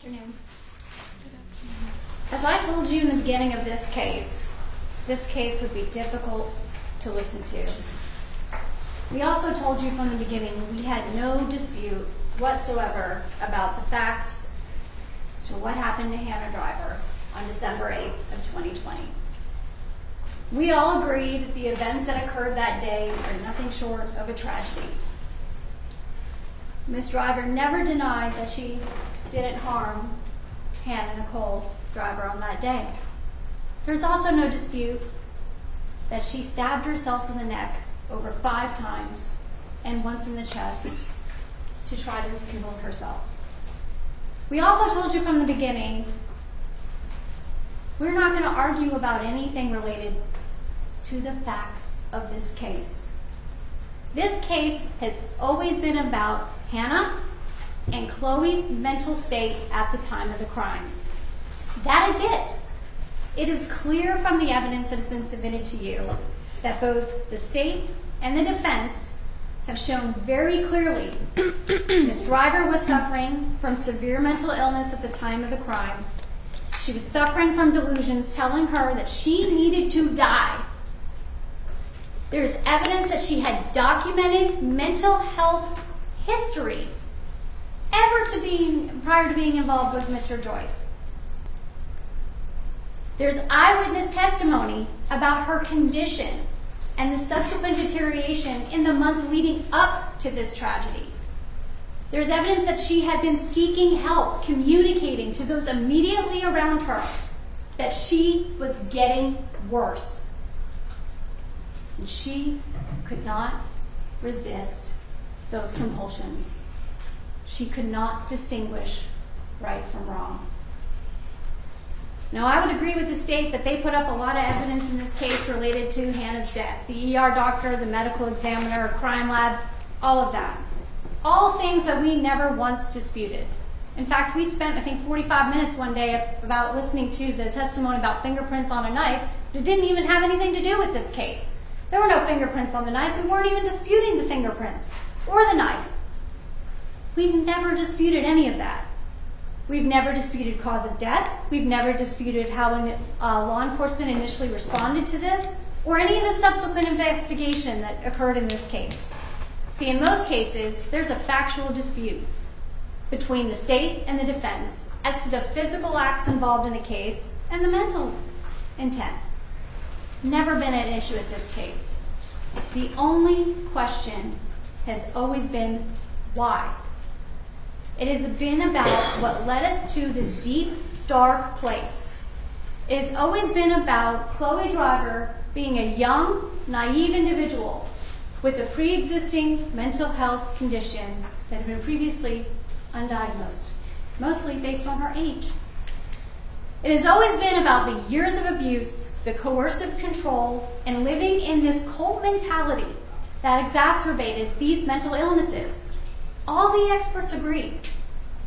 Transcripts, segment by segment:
afternoon. As I told you in the beginning of this case would be difficult to listen to. We also told you from the beginning we had no dispute whatsoever about the facts as to what happened to Hannah Driver on December 8th of 2020. We all agree that the events that occurred that day are nothing short of a tragedy. Ms. Driver never denied that she didn't harm Hannah Nicole Driver on that day. There's also no dispute that she stabbed herself in the neck over 5 times and once in the chest to try to kill herself. We also told you from the beginning we're not going to argue about anything related to the facts of this case. This case has always been about Hannah and Chloe's mental state at the time of the crime. That is it. It is clear from the evidence that has been submitted to you that both the state and the defense have shown very clearly Ms. Driver was suffering from severe mental illness at the time of the crime. She was suffering from delusions telling her that she needed to die. There's evidence that she had documented mental health history prior to being involved with Mr. Joyce. There's eyewitness testimony about her condition and the subsequent deterioration in the months leading up to this tragedy. There's evidence that she had been seeking help, communicating to those immediately around her that she was getting worse. And she could not resist those compulsions. She could not distinguish right from wrong. Now, I would agree with the state that they put up a lot of evidence in this case related to Hannah's death. The ER doctor, the medical examiner, crime lab, all of that. All things that we never once disputed. In fact, we spent, I think, 45 minutes one day about listening to the testimony about fingerprints on a knife, but it didn't even have anything to do with this case. There were no fingerprints on the knife. We weren't even disputing the fingerprints or the knife. We've never disputed any of that. We've never disputed cause of death. We've never disputed how law enforcement initially responded to this or any of the subsequent investigation that occurred in this case. See, in most cases, there's a factual dispute between the state and the defense as to the physical acts involved in a case and the mental intent. Never been an issue with this case. The only question has always been why. It has been about what led us to this deep, dark place. It has always been about Chloe Driver being a young, naive individual with a pre-existing mental health condition that had been previously undiagnosed, mostly based on her age. It has always been about the years of abuse, the coercive control, and living in this cult mentality that exacerbated these mental illnesses. All the experts agree.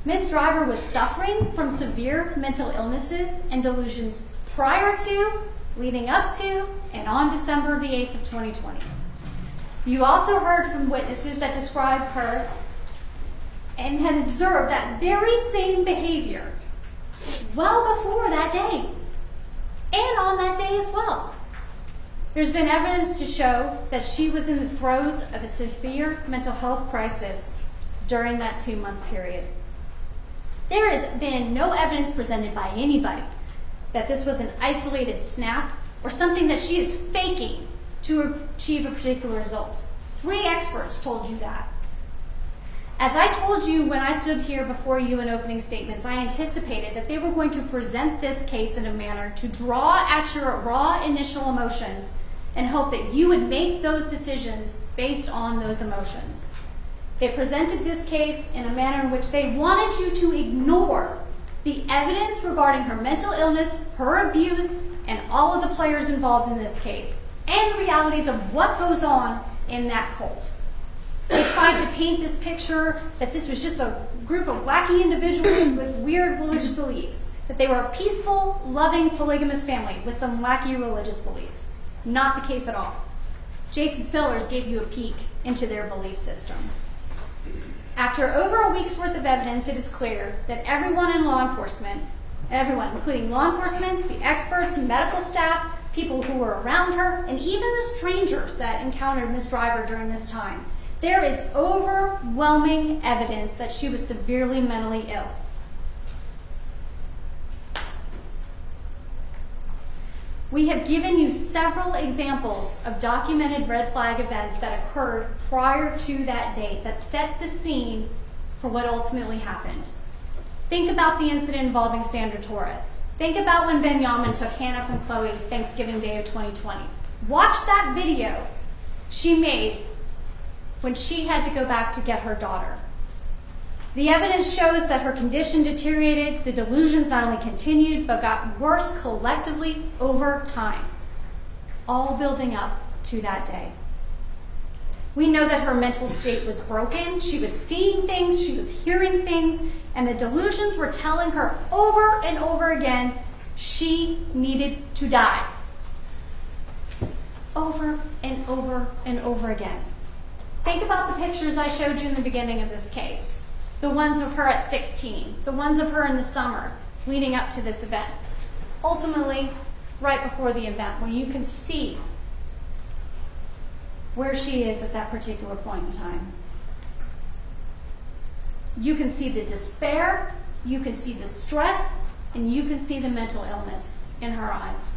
Ms. Driver was suffering from severe mental illnesses and delusions prior to, leading up to, and on December the 8th of 2020. You also heard from witnesses that described her and had observed that very same behavior well before that day and on that day as well. There's been evidence to show that she was in the throes of a severe mental health crisis during that 2-month period. There has been no evidence presented by anybody that this was an isolated snap or something that she is faking to achieve a particular result. 3 experts told you that. As I told you when I stood here before you in opening statements, I anticipated that they were going to present this case in a manner to draw at your raw initial emotions and hope that you would make those decisions based on those emotions. They presented this case in a manner in which they wanted you to ignore the evidence regarding her mental illness, her abuse, and all of the players involved in this case, and the realities of what goes on in that cult. They tried to paint this picture that this was just a group of wacky individuals with weird religious beliefs, that they were a peaceful, loving, polygamous family with some wacky religious beliefs. Not the case at all. Jason Spillers gave you a peek into their belief system. After over a week's worth of evidence, it is clear that everyone in law enforcement, everyone, including law enforcement, the experts, medical staff, people who were around her, and even the strangers that encountered Ms. Driver during this time, there is overwhelming evidence that she was severely mentally ill. We have given you several examples of documented red flag events that occurred prior to that date that set the scene for what ultimately happened. Think about the incident involving Sandra Torres. Think about when Benjamin took Hannah from Chloe Thanksgiving Day of 2020. Watch that video she made when she had to go back to get her daughter. The evidence shows that her condition deteriorated, the delusions not only continued, but got worse collectively over time, all building up to that day. We know that her mental state was broken, she was seeing things, she was hearing things, and the delusions were telling her over and over again she needed to die. Over and over and over again. Think about the pictures I showed you in the beginning of this case. The ones of her at 16, the ones of her in the summer leading up to this event. Ultimately, right before the event, where you can see where she is at that particular point in time. You can see the despair, you can see the stress, and you can see the mental illness in her eyes.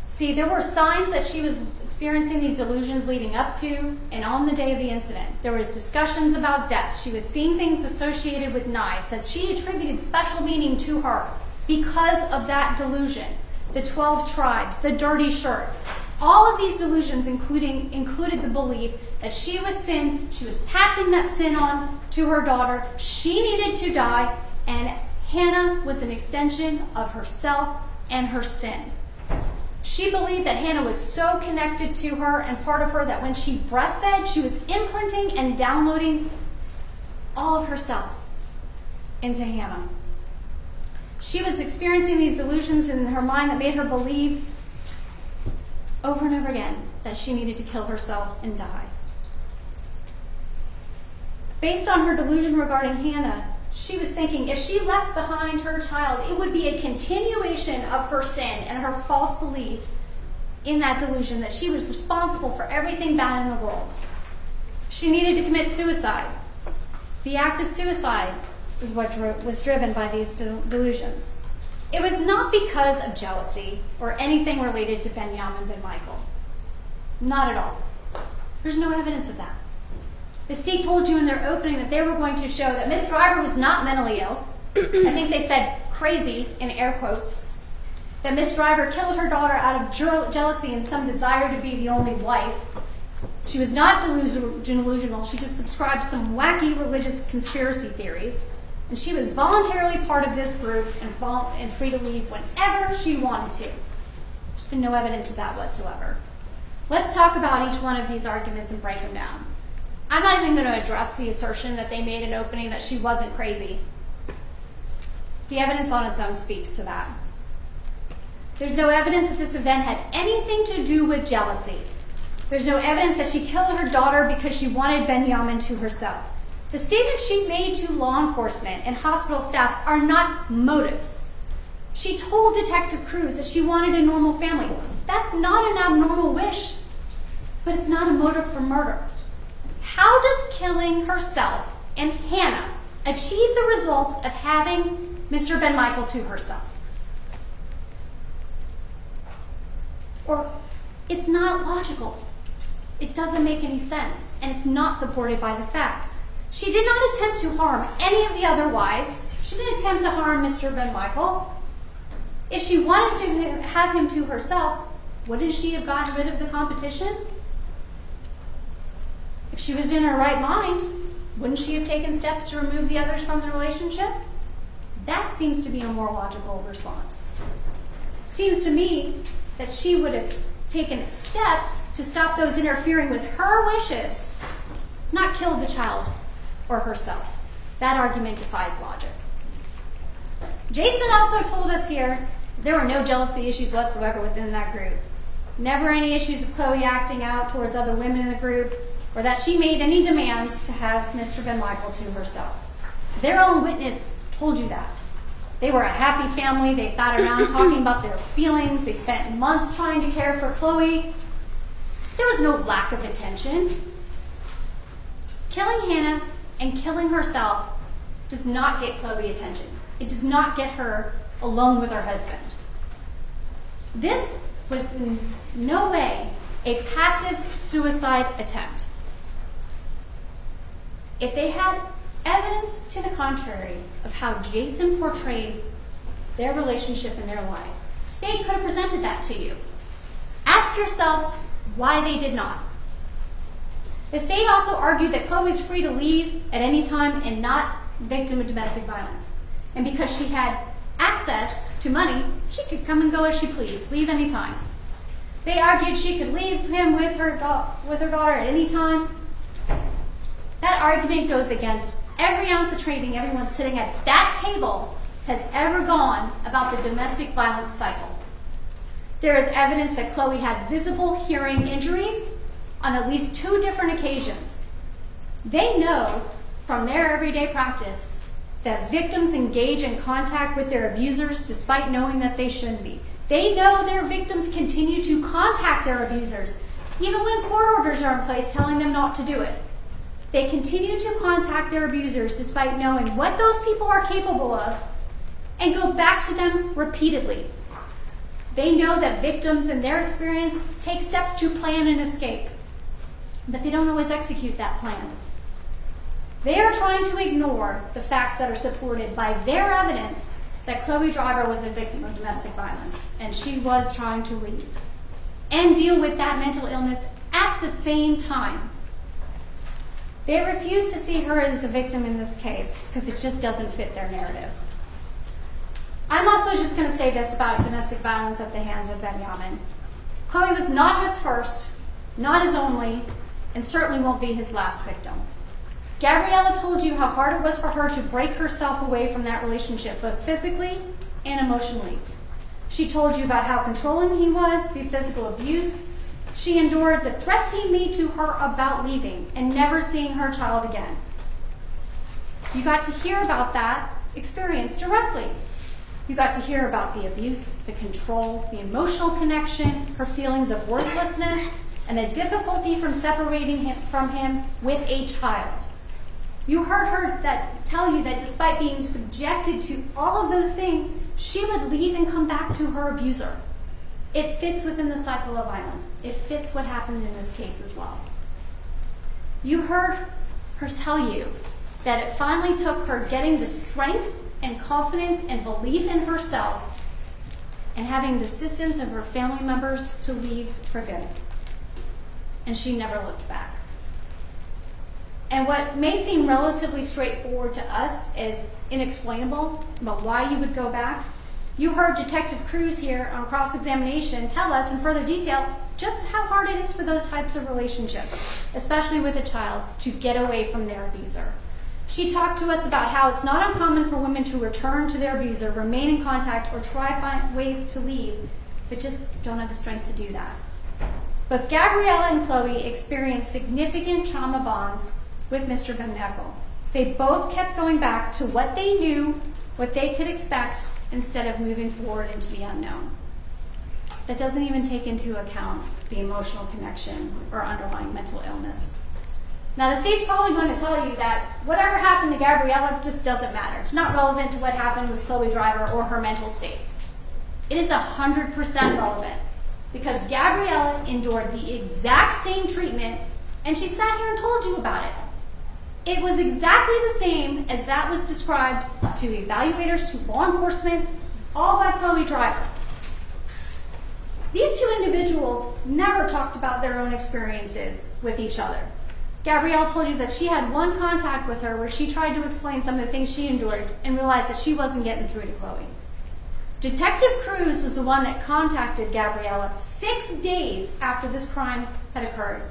See, there were signs that she was experiencing these delusions leading up to and on the day of the incident. There was discussions about death. She was seeing things associated with knives that she attributed special meaning to her because of that delusion. The 12 tribes, the dirty shirt. All of these delusions included the belief that she was sin, she was passing that sin on to her daughter, she needed to die, and Hannah was an extension of herself and her sin. She believed that Hannah was so connected to her and part of her that when she breastfed, she was imprinting and downloading all of herself into Hannah. She was experiencing these delusions in her mind that made her believe over and over again that she needed to kill herself and die. Based on her delusion regarding Hannah, she was thinking if she left behind her child, it would be a continuation of her sin and her false belief in that delusion that she was responsible for everything bad in the world. She needed to commit suicide. The act of suicide is what was driven by these delusions. It was not because of jealousy or anything related to Benjamin Ben Michael. Not at all. There's no evidence of that. The state told you in their opening that they were going to show that Miss Driver was not mentally ill. I think they said crazy in air quotes. That Miss Driver killed her daughter out of jealousy and some desire to be the only wife. She was not delusional. She just subscribed to some wacky religious conspiracy theories. And she was voluntarily part of this group and free to leave whenever she wanted to. There's been no evidence of that whatsoever. Let's talk about each one of these arguments and break them down. I'm not even going to address the assertion that they made in opening that she wasn't crazy. The evidence on its own speaks to that. There's no evidence that this event had anything to do with jealousy. There's no evidence that she killed her daughter because she wanted Benjamin to herself. The statements she made to law enforcement and hospital staff are not motives. She told Detective Cruz that she wanted a normal family. That's not an abnormal wish, but it's not a motive for murder. How does killing herself and Hannah achieve the result of having Mr. Ben Michael to herself? Or it's not logical. It doesn't make any sense, and it's not supported by the facts. She did not attempt to harm any of the other wives. She didn't attempt to harm Mr. Ben Michael. If she wanted to have him to herself, wouldn't she have gotten rid of the competition? If she was in her right mind, wouldn't she have taken steps to remove the others from the relationship? That seems to be a more logical response. Seems to me that she would have taken steps to stop those interfering with her wishes, not killed the child or herself. That argument defies logic. Jason also told us here there were no jealousy issues whatsoever within that group. Never any issues of Chloe acting out towards other women in the group. or that she made any demands to have Mr. Van Michael to herself. Their own witness told you that. They were a happy family. They sat around talking about their feelings. They spent months trying to care for Chloe. There was no lack of attention. Killing Hannah and killing herself does not get Chloe attention. It does not get her alone with her husband. This was in no way a passive suicide attempt. If they had evidence to the contrary of how Jason portrayed their relationship in their life, state could have presented that to you. Ask yourselves why they did not. The state also argued that Chloe was free to leave at any time and not victim of domestic violence. And because she had access to money, she could come and go as she pleased, leave any time. They argued she could leave him with her daughter at any time. That argument goes against every ounce of training everyone sitting at that table has ever gone about the domestic violence cycle. There is evidence that Chloe had visible hearing injuries on at least 2 different occasions. They know from their everyday practice that victims engage in contact with their abusers despite knowing that they shouldn't be. They know their victims continue to contact their abusers, even when court orders are in place telling them not to do it. They continue to contact their abusers despite knowing what those people are capable of and go back to them repeatedly. They know that victims, in their experience, take steps to plan an escape, but they don't always execute that plan. They are trying to ignore the facts that are supported by their evidence that Chloe Driver was a victim of domestic violence, and she was trying to leave, and deal with that mental illness at the same time. They refuse to see her as a victim in this case because it just doesn't fit their narrative. I'm also just going to say this about domestic violence at the hands of Benjamin. Chloe was not his first, not his only, and certainly won't be his last victim. Gabriella told you how hard it was for her to break herself away from that relationship, both physically and emotionally. She told you about how controlling he was, the physical abuse she endured, the threats he made to her about leaving and never seeing her child again. You got to hear about that experience directly. You got to hear about the abuse, the control, the emotional connection, her feelings of worthlessness, and the difficulty from separating from him with a child. You heard her tell you that despite being subjected to all of those things, she would leave and come back to her abuser. It fits within the cycle of violence. It fits what happened in this case as well. You heard her tell you that it finally took her getting the strength and confidence and belief in herself and having the assistance of her family members to leave for good. And she never looked back. And what may seem relatively straightforward to us is inexplainable about why you would go back. You heard Detective Cruz here on cross-examination tell us in further detail just how hard it is for those types of relationships, especially with a child, to get away from their abuser. She talked to us about how it's not uncommon for women to return to their abuser, remain in contact, or try to find ways to leave, but just don't have the strength to do that. Both Gabriella and Chloe experienced significant trauma bonds with Mr. Van Heckel. They both kept going back to what they knew, what they could expect, instead of moving forward into the unknown. That doesn't even take into account the emotional connection or underlying mental illness. Now, the state's probably going to tell you that whatever happened to Gabriella just doesn't matter. It's not relevant to what happened with Chloe Driver or her mental state. It is 100% relevant because Gabriella endured the exact same treatment and she sat here and told you about it. It was exactly the same as that was described to evaluators, to law enforcement, all by Chloe Driver. These two individuals never talked about their own experiences with each other. Gabrielle told you that she had one contact with her where she tried to explain some of the things she endured and realized that she wasn't getting through to Chloe. Detective Cruz was the one that contacted Gabriella 6 days after this crime had occurred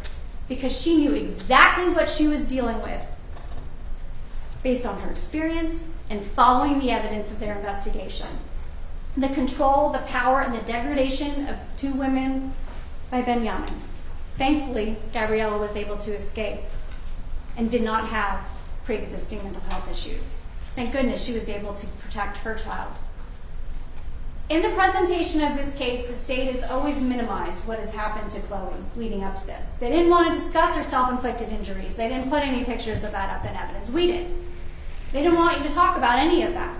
because she knew exactly what she was dealing with based on her experience and following the evidence of their investigation. The control, the power, and the degradation of two women by Benjamin. Thankfully, Gabriella was able to escape and did not have pre-existing mental health issues. Thank goodness she was able to protect her child. In the presentation of this case, the state has always minimized what has happened to Chloe leading up to this. They didn't want to discuss her self-inflicted injuries. They didn't put any pictures of that up in evidence. We did. They didn't want you to talk about any of that.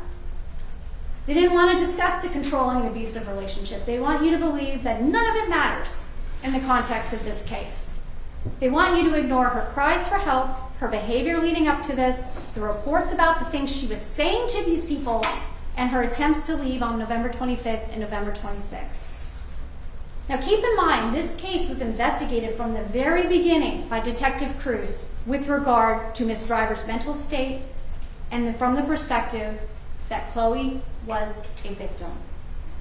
They didn't want to discuss the controlling and abusive relationship. They want you to believe that none of it matters in the context of this case. They want you to ignore her cries for help, her behavior leading up to this, the reports about the things she was saying to these people, and her attempts to leave on November 25th and November 26th. Now keep in mind, this case was investigated from the very beginning by Detective Cruz with regard to Ms. Driver's mental state and from the perspective that Chloe was a victim.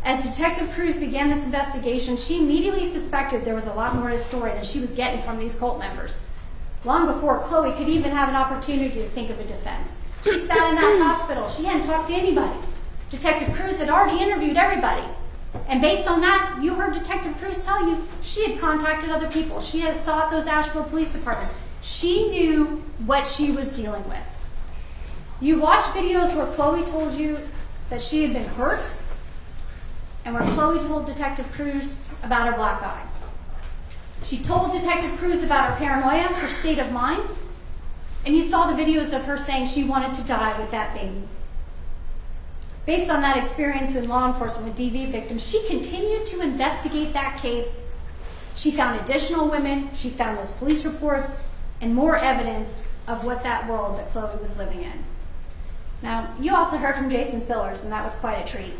As Detective Cruz began this investigation, she immediately suspected there was a lot more to the story than she was getting from these cult members, long before Chloe could even have an opportunity to think of a defense. She sat in that hospital. She hadn't talked to anybody. Detective Cruz had already interviewed everybody. And based on that, you heard Detective Cruz tell you she had contacted other people. She had sought those Asheville police departments. She knew what she was dealing with. You watched videos where Chloe told you that she had been hurt and where Chloe told Detective Cruz about her black eye. She told Detective Cruz about her paranoia, her state of mind, and you saw the videos of her saying she wanted to die with that baby. Based on that experience with law enforcement with DV victims, she continued to investigate that case. She found additional women, she found those police reports, and more evidence of what that world that Chloe was living in. Now, you also heard from Jason Spillers, and that was quite a treat.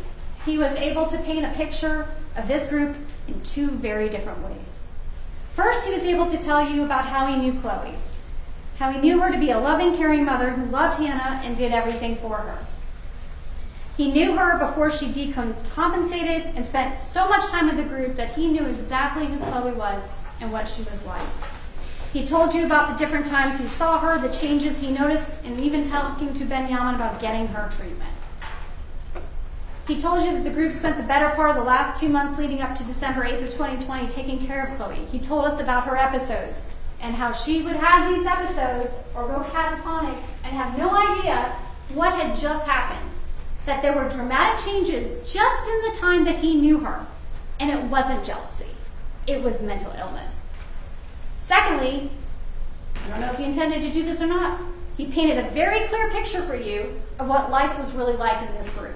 He was able to paint a picture of this group in two very different ways. First, he was able to tell you about how he knew Chloe, how he knew her to be a loving, caring mother who loved Hannah and did everything for her. He knew her before she decompensated and spent so much time with the group that he knew exactly who Chloe was and what she was like. He told you about the different times he saw her, the changes he noticed, and even talking to Benjamin about getting her treatment. He told you that the group spent the better part of the last 2 months leading up to December 8th of 2020 taking care of Chloe. He told us about her episodes and how she would have these episodes or go catatonic and have no idea what had just happened. That there were dramatic changes just in the time that he knew her. And it wasn't jealousy. It was mental illness. Secondly, I don't know if he intended to do this or not, he painted a very clear picture for you of what life was really like in this group.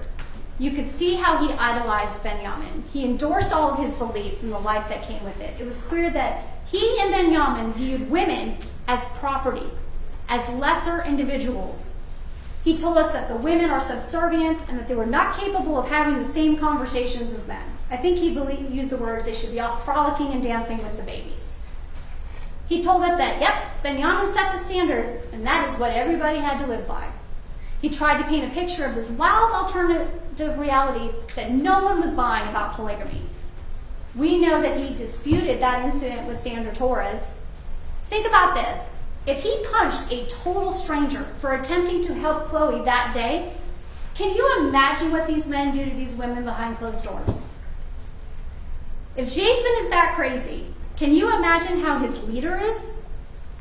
You could see how he idolized Benjamin. He endorsed all of his beliefs and the life that came with it. It was clear that he and Benjamin viewed women as property, as lesser individuals. He told us that the women are subservient and that they were not capable of having the same conversations as men. I think he used the words, they should be off frolicking and dancing with the babies. He told us that, yep, Benjamin set the standard, and that is what everybody had to live by. He tried to paint a picture of this wild alternative reality that no one was buying about polygamy. We know that he disputed that incident with Sandra Torres. Think about this. If he punched a total stranger for attempting to help Chloe that day, can you imagine what these men do to these women behind closed doors? If Jason is that crazy, can you imagine how his leader is?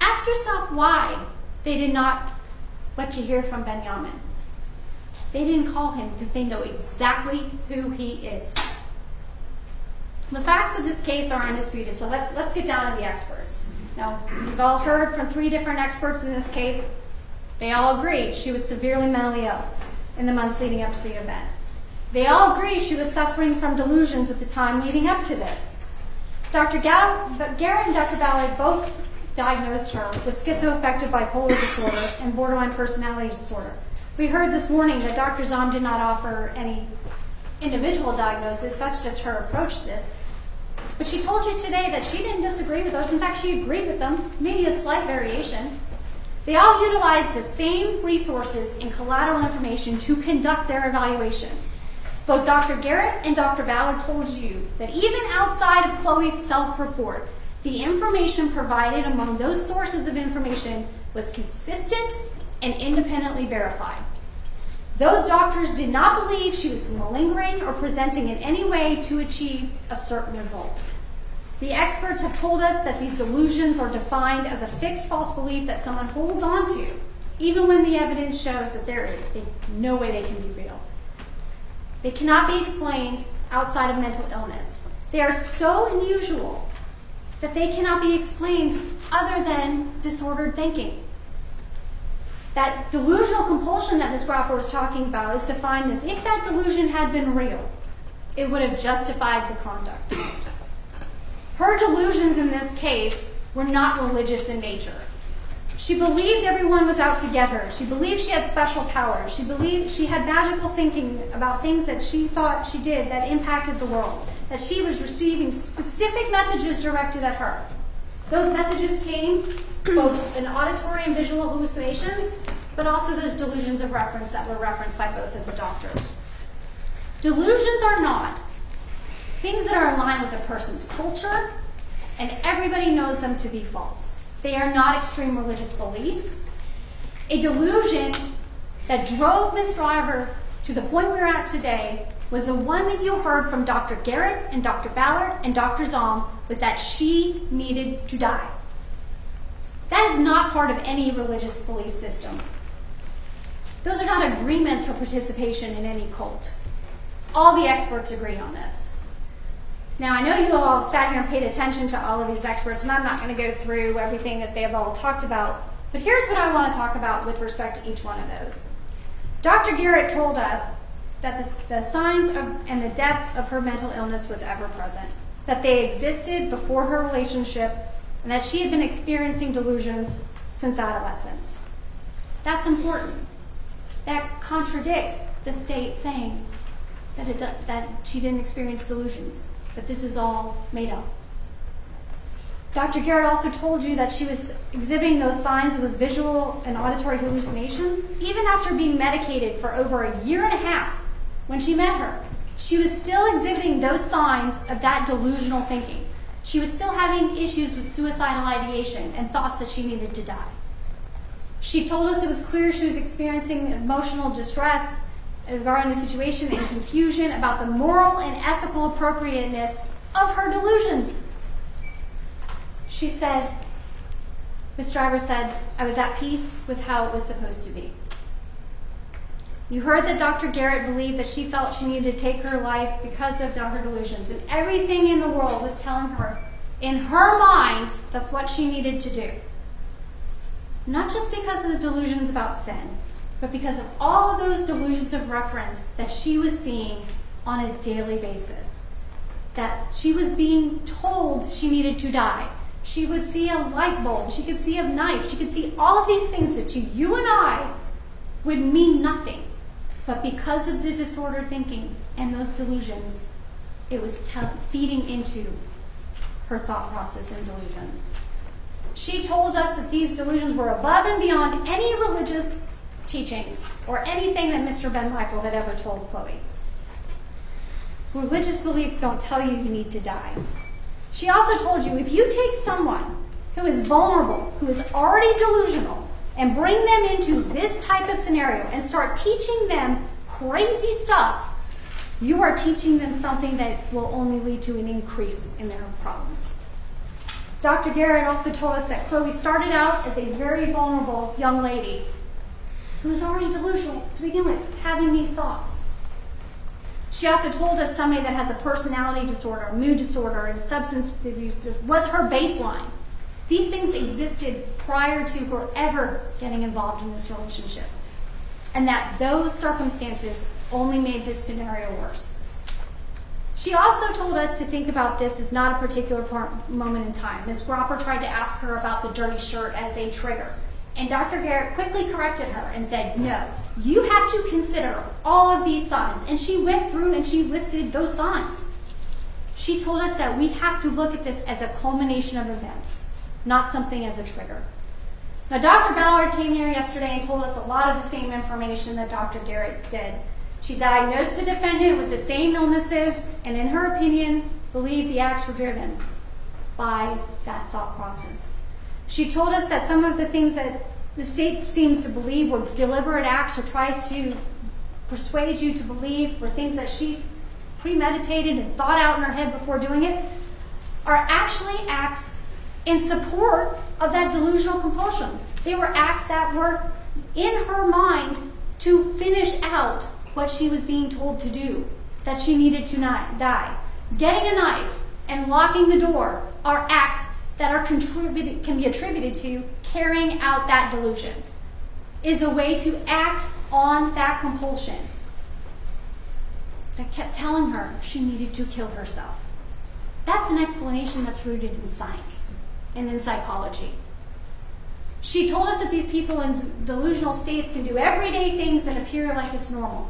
Ask yourself why they did not let you hear from Benjamin. They didn't call him because they know exactly who he is. The facts of this case are undisputed, so let's get down to the experts. Now, we've all heard from 3 different experts in this case. They all agree she was severely mentally ill in the months leading up to the event. They all agree she was suffering from delusions at the time leading up to this. Dr. Garrett and Dr. Ballard both diagnosed her with schizoaffective bipolar disorder and borderline personality disorder. We heard this morning that Dr. Zom did not offer any individual diagnosis. That's just her approach to this. But she told you today that she didn't disagree with those. In fact, she agreed with them, maybe a slight variation. They all utilized the same resources and collateral information to conduct their evaluations. Both Dr. Garrett and Dr. Ballard told you that even outside of Chloe's self-report, the information provided among those sources of information was consistent and independently verified. Those doctors did not believe she was malingering or presenting in any way to achieve a certain result. The experts have told us that these delusions are defined as a fixed false belief that someone holds on to, even when the evidence shows that there's no way they can be real. They cannot be explained outside of mental illness. They are so unusual that they cannot be explained other than disordered thinking. That delusional compulsion that Ms. Gropper was talking about is defined as if that delusion had been real, it would have justified the conduct. Her delusions in this case were not religious in nature. She believed everyone was out to get her. She believed she had special powers. She believed she had magical thinking about things that she thought she did that impacted the world, that she was receiving specific messages directed at her. Those messages came both in auditory and visual hallucinations, but also those delusions of reference that were referenced by both of the doctors. Delusions are not things that are in line with a person's culture, and everybody knows them to be false. They are not extreme religious beliefs. A delusion that drove Ms. Driver to the point we're at today was the one that you heard from Dr. Garrett and Dr. Ballard and Dr. Zom, was that she needed to die. That is not part of any religious belief system. Those are not agreements for participation in any cult. All the experts agree on this. Now, I know you all sat here and paid attention to all of these experts, and I'm not going to go through everything that they have all talked about, but here's what I want to talk about with respect to each one of those. Dr. Garrett told us that the signs and the depth of her mental illness was ever present, that they existed before her relationship, and that she had been experiencing delusions since adolescence. That's important. That contradicts the state saying that she didn't experience delusions, that this is all made up. Dr. Garrett also told you that she was exhibiting those signs of those visual and auditory hallucinations even after being medicated for over a year and a half. When she met her, she was still exhibiting those signs of that delusional thinking. She was still having issues with suicidal ideation and thoughts that she needed to die. She told us it was clear she was experiencing emotional distress regarding the situation and confusion about the moral and ethical appropriateness of her delusions. She said, Ms. Driver said, I was at peace with how it was supposed to be. You heard that Dr. Garrett believed that she felt she needed to take her life because of her delusions, and everything in the world was telling her, in her mind, that's what she needed to do. Not just because of the delusions about sin, but because of all of those delusions of reference that she was seeing on a daily basis. That she was being told she needed to die. She would see a light bulb, she could see a knife, she could see all of these things that to you and I would mean nothing. But because of the disordered thinking and those delusions, it was feeding into her thought process and delusions. She told us that these delusions were above and beyond any religious teachings or anything that Mr. Ben Michael had ever told Chloe. Religious beliefs don't tell you you need to die. She also told you if you take someone who is vulnerable, who is already delusional, and bring them into this type of scenario and start teaching them crazy stuff, you are teaching them something that will only lead to an increase in their problems. Dr. Garrett also told us that Chloe started out as a very vulnerable young lady who was already delusional to begin with, having these thoughts. She also told us somebody that has a personality disorder, mood disorder, and substance abuse was her baseline. These things existed prior to her ever getting involved in this relationship. And that those circumstances only made this scenario worse. She also told us to think about this as not a particular moment in time. Ms. Gropper tried to ask her about the dirty shirt as a trigger. And Dr. Garrett quickly corrected her and said, no, you have to consider all of these signs. And she went through and she listed those signs. She told us that we have to look at this as a culmination of events, not something as a trigger. Now, Dr. Ballard came here yesterday and told us a lot of the same information that Dr. Garrett did. She diagnosed the defendant with the same illnesses and, in her opinion, believed the acts were driven by that thought process. She told us that some of the things that the state seems to believe were deliberate acts or tries to persuade you to believe were things that she premeditated and thought out in her head before doing it are actually acts in support of that delusional compulsion. They were acts that were in her mind to finish out what she was being told to do, that she needed to not die. Getting a knife and locking the door are acts that can be attributed to carrying out that delusion, is a way to act on that compulsion that kept telling her she needed to kill herself. That's an explanation that's rooted in science and in psychology. She told us that these people in delusional states can do everyday things and appear like it's normal.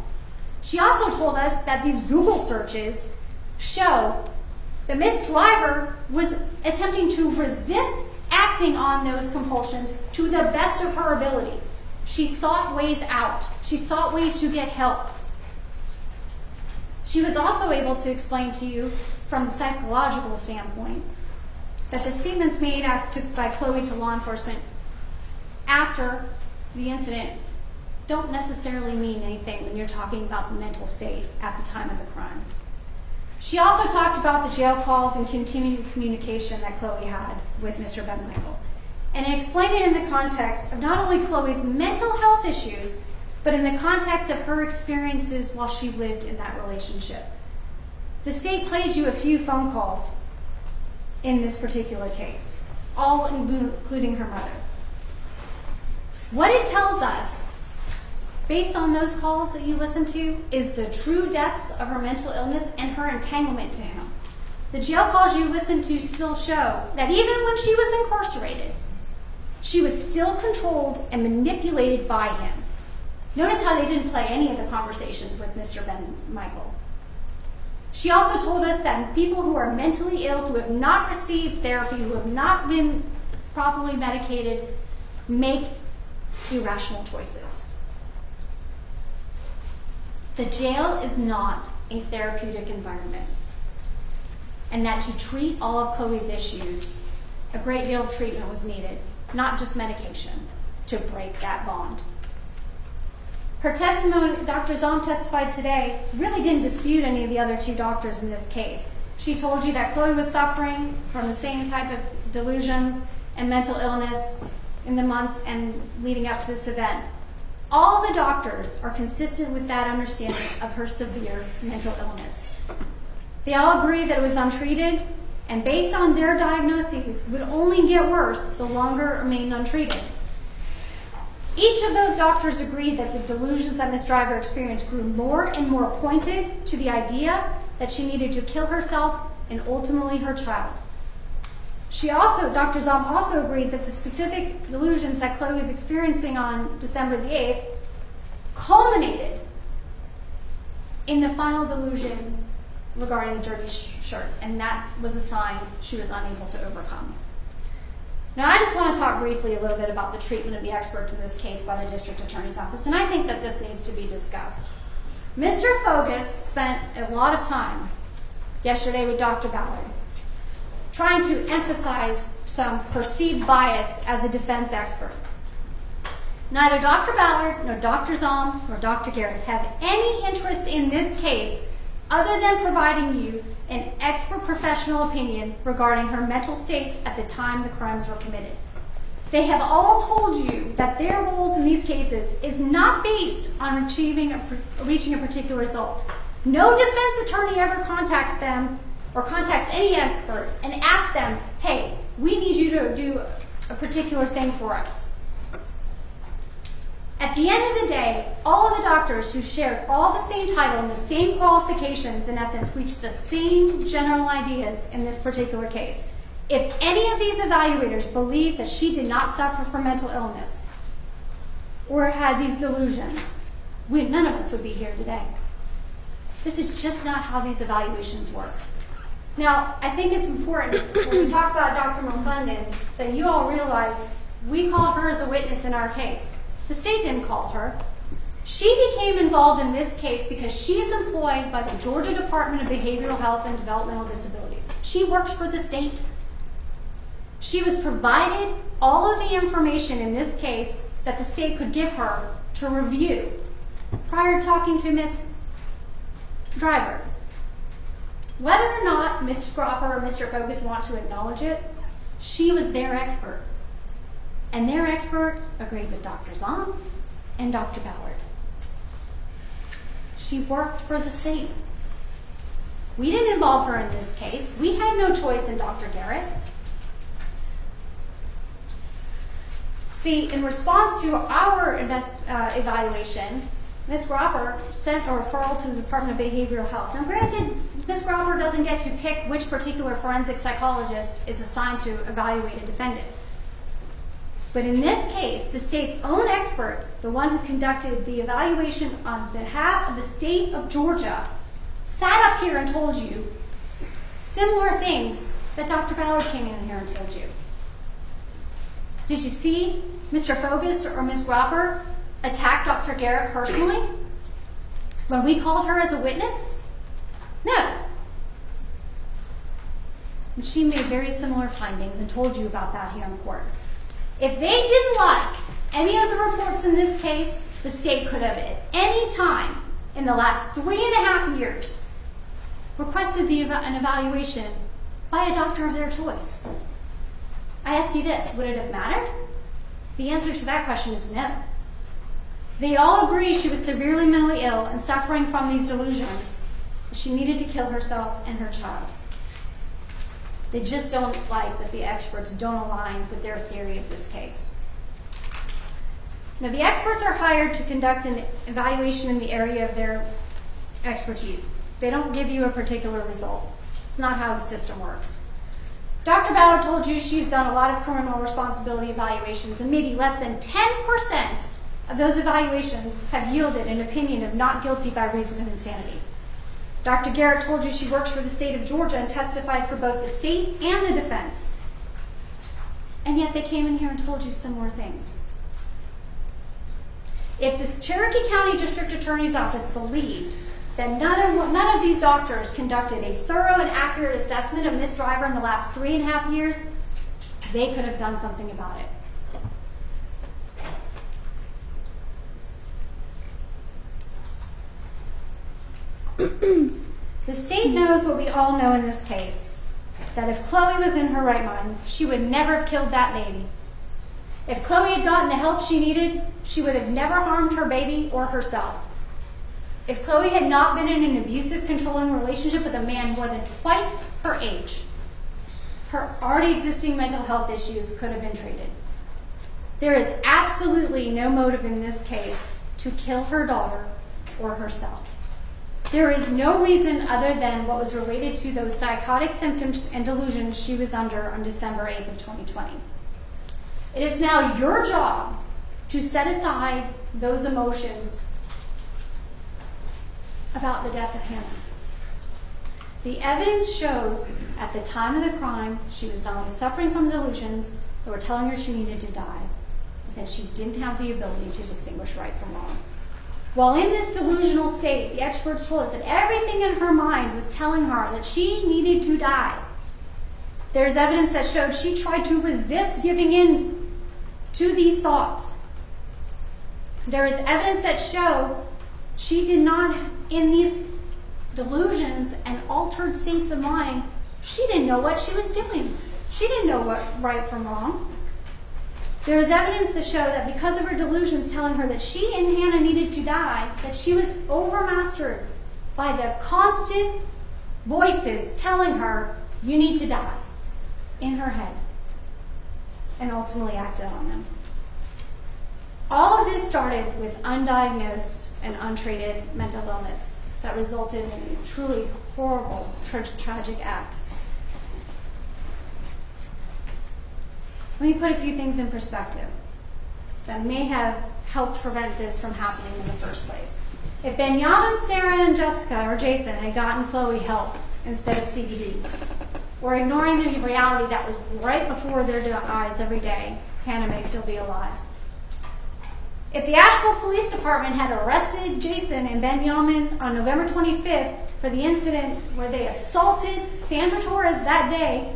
She also told us that these Google searches show that Miss Driver was attempting to resist acting on those compulsions to the best of her ability. She sought ways out. She sought ways to get help. She was also able to explain to you from the psychological standpoint that the statements made by Chloe to law enforcement after the incident don't necessarily mean anything when you're talking about the mental state at the time of the crime. She also talked about the jail calls and continued communication that Chloe had with Mr. Benmichael, and explained it in the context of not only Chloe's mental health issues, but in the context of her experiences while she lived in that relationship. The state played you a few phone calls in this particular case, all including her mother. What it tells us, based on those calls that you listened to, is the true depths of her mental illness and her entanglement to him. The jail calls you listened to still show that even when she was incarcerated, she was still controlled and manipulated by him. Notice how they didn't play any of the conversations with Mr. Benmichael. She also told us that people who are mentally ill, who have not received therapy, who have not been properly medicated, make irrational choices. The jail is not a therapeutic environment, and that to treat all of Chloe's issues, a great deal of treatment was needed, not just medication, to break that bond. Her testimony, Dr. Zom testified today, really didn't dispute any of the other two doctors in this case. She told you that Chloe was suffering from the same type of delusions and mental illness in the months and leading up to this event. All the doctors are consistent with that understanding of her severe mental illness. They all agree that it was untreated, and based on their diagnoses, would only get worse the longer it remained untreated. Each of those doctors agreed that the delusions that Ms. Driver experienced grew more and more pointed to the idea that she needed to kill herself and ultimately her child. Dr. Zom also agreed that the specific delusions that Chloe was experiencing on December the 8th culminated in the final delusion regarding the dirty shirt, and that was a sign she was unable to overcome. Now, I just want to talk briefly a little bit about the treatment of the experts in this case by the District Attorney's Office, and I think that this needs to be discussed. Mr. Fogus spent a lot of time yesterday with Dr. Ballard trying to emphasize some perceived bias as a defense expert. Neither Dr. Ballard, nor Dr. Zom, nor Dr. Garrett have any interest in this case other than providing you an expert professional opinion regarding her mental state at the time the crimes were committed. They have all told you that their roles in these cases is not based on reaching a particular result. No defense attorney ever contacts them or contacts any expert and asks them, hey, we need you to do a particular thing for us. At the end of the day, all of the doctors who shared all the same title and the same qualifications, in essence, reached the same general ideas in this particular case. If any of these evaluators believed that she did not suffer from mental illness or had these delusions, none of us would be here today. This is just not how these evaluations work. Now, I think it's important when we talk about Dr. McClendon that you all realize we called her as a witness in our case. The state didn't call her. She became involved in this case because she is employed by the Georgia Department of Behavioral Health and Developmental Disabilities. She works for the state. She was provided all of the information in this case that the state could give her to review prior to talking to Ms. Driver. Whether or not Ms. Gropper or Mr. Focus want to acknowledge it, she was their expert. And their expert agreed with Dr. Zahn and Dr. Ballard. She worked for the state. We didn't involve her in this case. We had no choice in Dr. Garrett. See, in response to our evaluation, Ms. Gropper sent a referral to the Department of Behavioral Health. Now, granted, Ms. Gropper doesn't get to pick which particular forensic psychologist is assigned to evaluate a defendant. But in this case, the state's own expert, the one who conducted the evaluation on behalf of the state of Georgia, sat up here and told you similar things that Dr. Ballard came in here and told you. Did you see Mr. Focus or Ms. Gropper attack Dr. Garrett personally when we called her as a witness? No. And she made very similar findings and told you about that here in court. If they didn't like any of the reports in this case, the state could have at any time in the last 3.5 years requested an evaluation by a doctor of their choice. I ask you this, would it have mattered? The answer to that question is no. They all agree she was severely mentally ill and suffering from these delusions. She needed to kill herself and her child. They just don't like that the experts don't align with their theory of this case. Now, the experts are hired to conduct an evaluation in the area of their expertise. They don't give you a particular result. It's not how the system works. Dr. Ballard told you she's done a lot of criminal responsibility evaluations, and maybe less than 10% of those evaluations have yielded an opinion of not guilty by reason of insanity. Dr. Garrett told you she works for the state of Georgia and testifies for both the state and the defense. And yet they came in here and told you similar things. If the Cherokee County District Attorney's Office believed that none of these doctors conducted a thorough and accurate assessment of Ms. Driver in the last 3.5 years, they could have done something about it. The state knows what we all know in this case, that if Chloe was in her right mind, she would never have killed that baby. If Chloe had gotten the help she needed, she would have never harmed her baby or herself. If Chloe had not been in an abusive, controlling relationship with a man more than twice her age, her already existing mental health issues could have been treated. There is absolutely no motive in this case to kill her daughter or herself. There is no reason other than what was related to those psychotic symptoms and delusions she was under on December 8th of 2020. It is now your job to set aside those emotions about the death of Hannah. The evidence shows at the time of the crime, she was not only suffering from delusions that were telling her she needed to die, but that she didn't have the ability to distinguish right from wrong. While in this delusional state, the experts told us that everything in her mind was telling her that she needed to die. There's evidence that showed she tried to resist giving in to these thoughts. There is evidence that showed she did not, in these delusions and altered states of mind, she didn't know what she was doing. She didn't know what right from wrong. There is evidence to show that because of her delusions telling her that she and Hannah needed to die, that she was overmastered by the constant voices telling her, you need to die, in her head, and ultimately acted on them. All of this started with undiagnosed and untreated mental illness that resulted in a truly horrible, tragic act. Let me put a few things in perspective that may have helped prevent this from happening in the first place. If Benjamin, Sarah, and Jessica or Jason had gotten Chloe help instead of CBD, or ignoring the reality that was right before their eyes every day, Hannah may still be alive. If the Asheville Police Department had arrested Jason and Benjamin on November 25th for the incident where they assaulted Sandra Torres that day,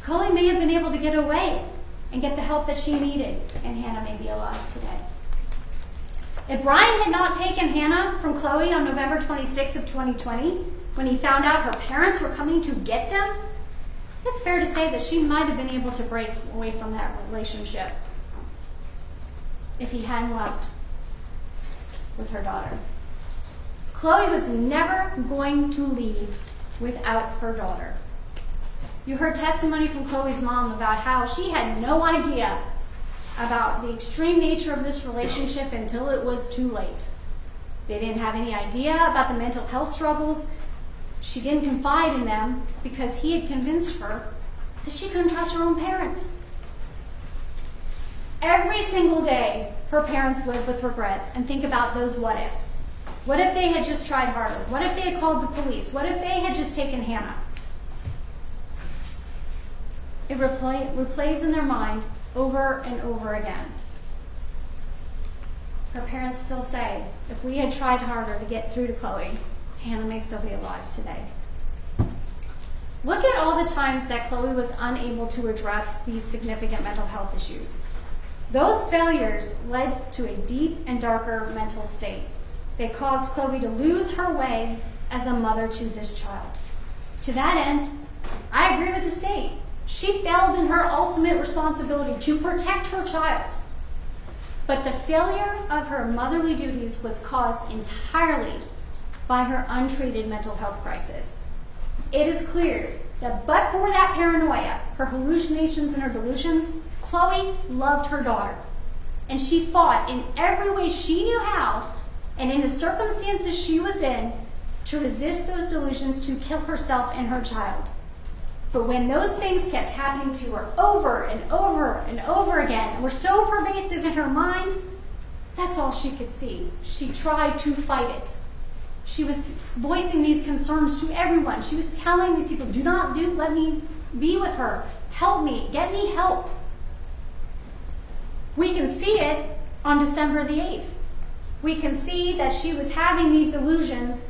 Chloe may have been able to get away and get the help that she needed, and Hannah may be alive today. If Brian had not taken Hannah from Chloe on November 26th of 2020, when he found out her parents were coming to get them, it's fair to say that she might have been able to break away from that relationship if he hadn't left with her daughter. Chloe was never going to leave without her daughter. You heard testimony from Chloe's mom about how she had no idea about the extreme nature of this relationship until it was too late. They didn't have any idea about the mental health struggles. She didn't confide in them because he had convinced her that she couldn't trust her own parents. Every single day, her parents live with regrets and think about those what ifs. What if they had just tried harder? What if they had called the police? What if they had just taken Hannah? It replays in their mind over and over again. Her parents still say, if we had tried harder to get through to Chloe, Hannah may still be alive today. Look at all the times that Chloe was unable to address these significant mental health issues. Those failures led to a deep and darker mental state. They caused Chloe to lose her way as a mother to this child. To that end, I agree with the state. She failed in her ultimate responsibility to protect her child. But the failure of her motherly duties was caused entirely by her untreated mental health crisis. It is clear that but for that paranoia, her hallucinations and her delusions, Chloe loved her daughter. And she fought in every way she knew how, and in the circumstances she was in, to resist those delusions to kill herself and her child. But when those things kept happening to her over and over and over again, and were so pervasive in her mind, that's all she could see. She tried to fight it. She was voicing these concerns to everyone. She was telling these people, let me be with her. Help me, get me help. We can see it on December the 8th. We can see that she was having these delusions,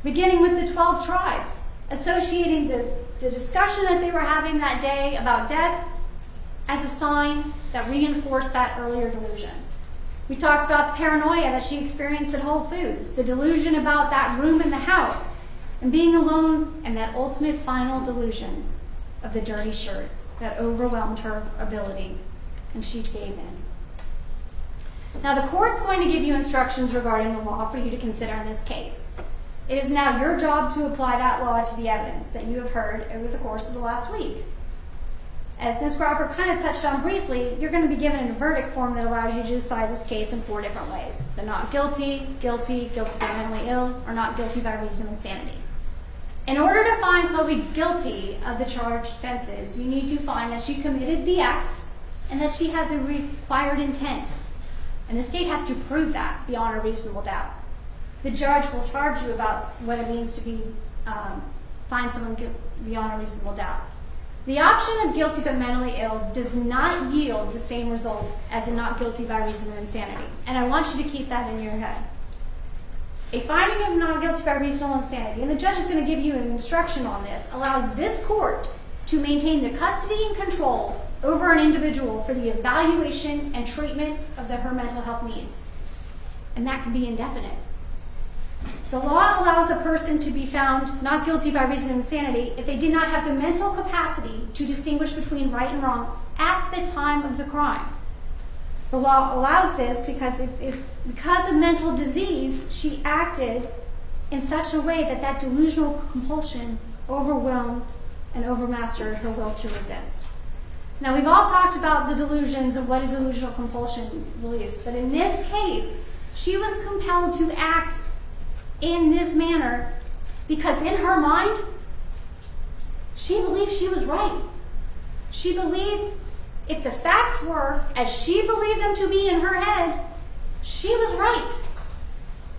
beginning with the 12 tribes, associating the discussion that they were having that day about death as a sign that reinforced that earlier delusion. We talked about the paranoia that she experienced at Whole Foods, the delusion about that room in the house, and being alone, and that ultimate final delusion of the dirty shirt that overwhelmed her ability, and she gave in. Now, the court's going to give you instructions regarding the law for you to consider in this case. It is now your job to apply that law to the evidence that you have heard over the course of the last week. As Ms. Grauper kind of touched on briefly, you're going to be given a verdict form that allows you to decide this case in 4 different ways. The not guilty, guilty, guilty by mentally ill, or not guilty by reason of insanity. In order to find Chloe guilty of the charged offenses, you need to find that she committed the acts and that she had the required intent. And the state has to prove that beyond a reasonable doubt. The judge will charge you about what it means to find someone beyond a reasonable doubt. The option of guilty but mentally ill does not yield the same results as a not guilty by reason of insanity. And I want you to keep that in your head. A finding of not guilty by reasonable insanity, and the judge is going to give you an instruction on this, allows this court to maintain the custody and control over an individual for the evaluation and treatment of her mental health needs. And that can be indefinite. The law allows a person to be found not guilty by reason of insanity if they did not have the mental capacity to distinguish between right and wrong at the time of the crime. The law allows this because because of mental disease, she acted in such a way that delusional compulsion overwhelmed and overmastered her will to resist. Now, we've all talked about the delusions and what a delusional compulsion really is, but in this case, she was compelled to act in this manner because in her mind, she believed she was right. She believed if the facts were as she believed them to be in her head, she was right.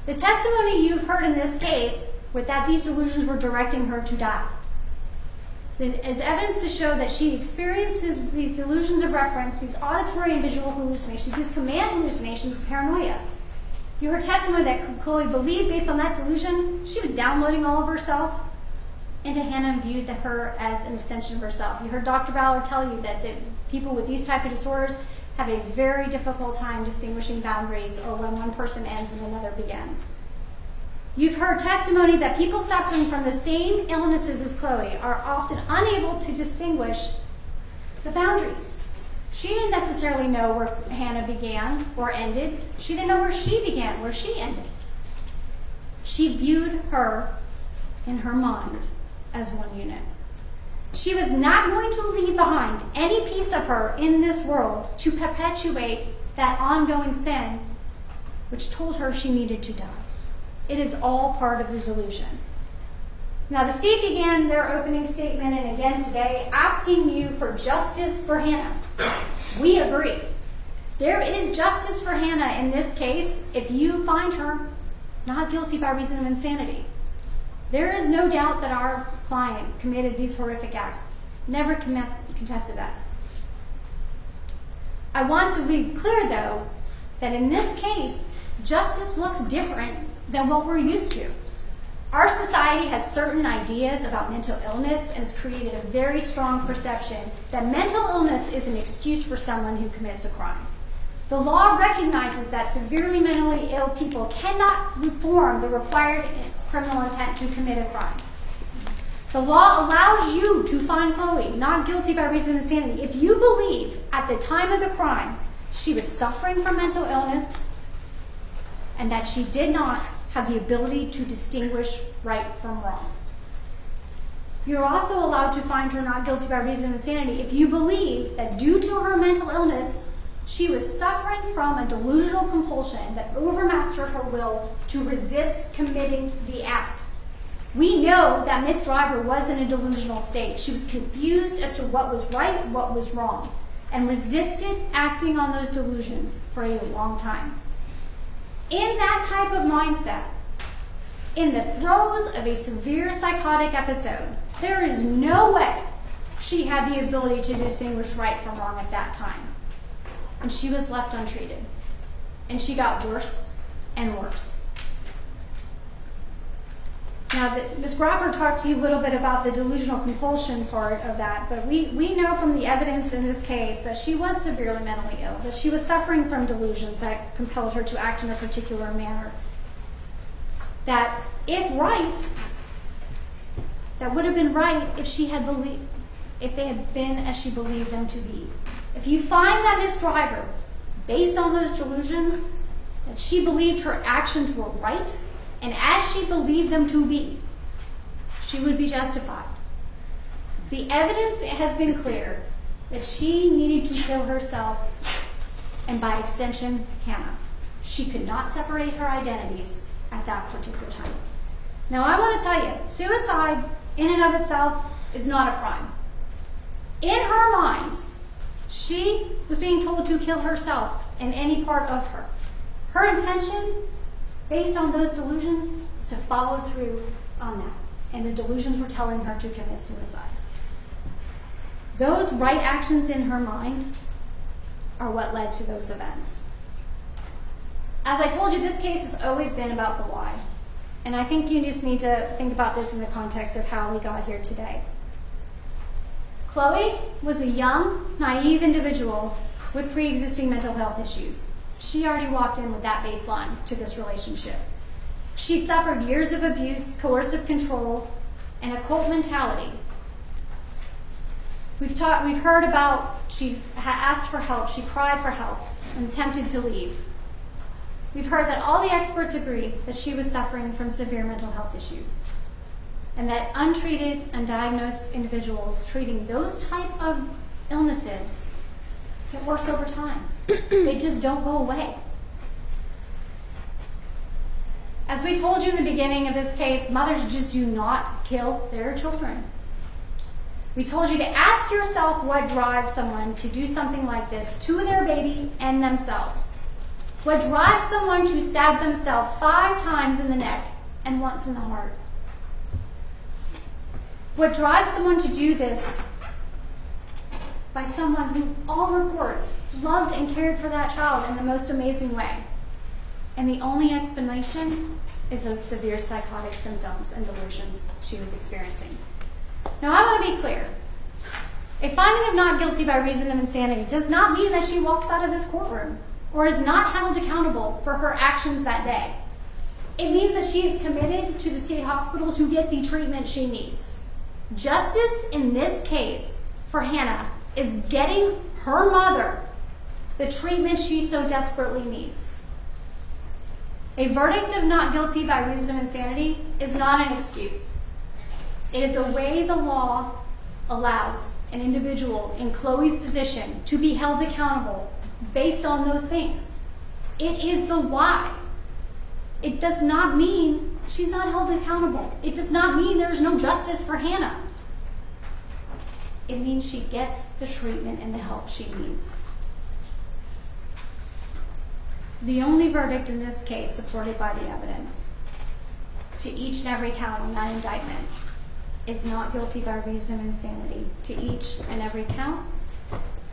The testimony you've heard in this case was that these delusions were directing her to die. As evidence to show that she experiences these delusions of reference, these auditory and visual hallucinations, these command hallucinations, paranoia. You heard testimony that Chloe believed based on that delusion, she was downloading all of herself into Hannah and viewed her as an extension of herself. You heard Dr. Ballard tell you that the people with these type of disorders have a very difficult time distinguishing boundaries or when one person ends and another begins. You've heard testimony that people suffering from the same illnesses as Chloe are often unable to distinguish the boundaries. She didn't necessarily know where Hannah began or ended. She didn't know where she began, where she ended. She viewed her in her mind as one unit. She was not going to leave behind any piece of her in this world to perpetuate that ongoing sin, which told her she needed to die. It is all part of the delusion. Now, the state began their opening statement, and again today, asking you for justice for Hannah. We agree. There is justice for Hannah in this case if you find her not guilty by reason of insanity. There is no doubt that our client committed these horrific acts. Never contested that. I want to be clear, though, that in this case, justice looks different than what we're used to. Our society has certain ideas about mental illness and has created a very strong perception that mental illness is an excuse for someone who commits a crime. The law recognizes that severely mentally ill people cannot perform the required criminal intent to commit a crime. The law allows you to find Chloe not guilty by reason of insanity if you believe at the time of the crime she was suffering from mental illness and that she did not have the ability to distinguish right from wrong. You're also allowed to find her not guilty by reason of insanity if you believe that due to her mental illness, she was suffering from a delusional compulsion that overmastered her will to resist committing the act. We know that Miss Driver was in a delusional state. She was confused as to what was right and what was wrong, and resisted acting on those delusions for a long time. In that type of mindset, in the throes of a severe psychotic episode, there is no way she had the ability to distinguish right from wrong at that time. And she was left untreated. And she got worse and worse. Now, Ms. Grobber talked to you a little bit about the delusional compulsion part of that, but we know from the evidence in this case that she was severely mentally ill, that she was suffering from delusions that compelled her to act in a particular manner. That if right, that would have been right if they had been as she believed them to be. If you find that Ms. Driver, based on those delusions, that she believed her actions were right, and as she believed them to be, she would be justified. The evidence has been clear that she needed to kill herself, and by extension, Hannah. She could not separate her identities at that particular time. Now, I want to tell you, suicide in and of itself is not a crime. In her mind, she was being told to kill herself and any part of her. Her intention, based on those delusions, is to follow through on that. And the delusions were telling her to commit suicide. Those right actions in her mind are what led to those events. As I told you, this case has always been about the why. And I think you just need to think about this in the context of how we got here today. Chloe was a young, naive individual with pre-existing mental health issues. She already walked in with that baseline to this relationship. She suffered years of abuse, coercive control, and a cult mentality. We've heard about she asked for help, she cried for help, and attempted to leave. We've heard that all the experts agree that she was suffering from severe mental health issues, and that untreated, undiagnosed individuals treating those type of illnesses get worse over time. They just don't go away. As we told you in the beginning of this case, mothers just do not kill their children. We told you to ask yourself what drives someone to do something like this to their baby and themselves. What drives someone to stab themselves 5 times in the neck and once in the heart? What drives someone to do this by someone who, all reports, loved and cared for that child in the most amazing way? And the only explanation is those severe psychotic symptoms and delusions she was experiencing. Now, I want to be clear. A finding of not guilty by reason of insanity does not mean that she walks out of this courtroom or is not held accountable for her actions that day. It means that she is committed to the state hospital to get the treatment she needs. Justice in this case for Hannah is getting her mother the treatment she so desperately needs. A verdict of not guilty by reason of insanity is not an excuse. It is a way the law allows an individual in Chloe's position to be held accountable based on those things. It is the why. It does not mean she's not held accountable. It does not mean there's no justice for Hannah. It means she gets the treatment and the help she needs. The only verdict in this case supported by the evidence to each and every count in that indictment is not guilty by reason of insanity to each and every count,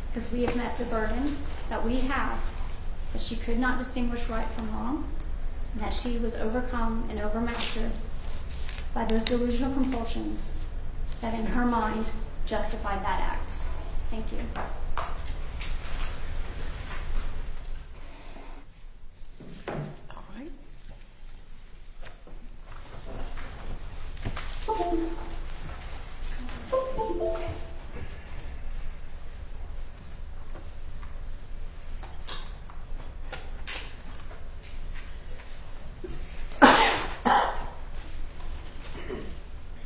because we have met the burden that we have that she could not distinguish right from wrong, and that she was overcome and overmastered by those delusional compulsions that in her mind justified that act. Thank you. All right.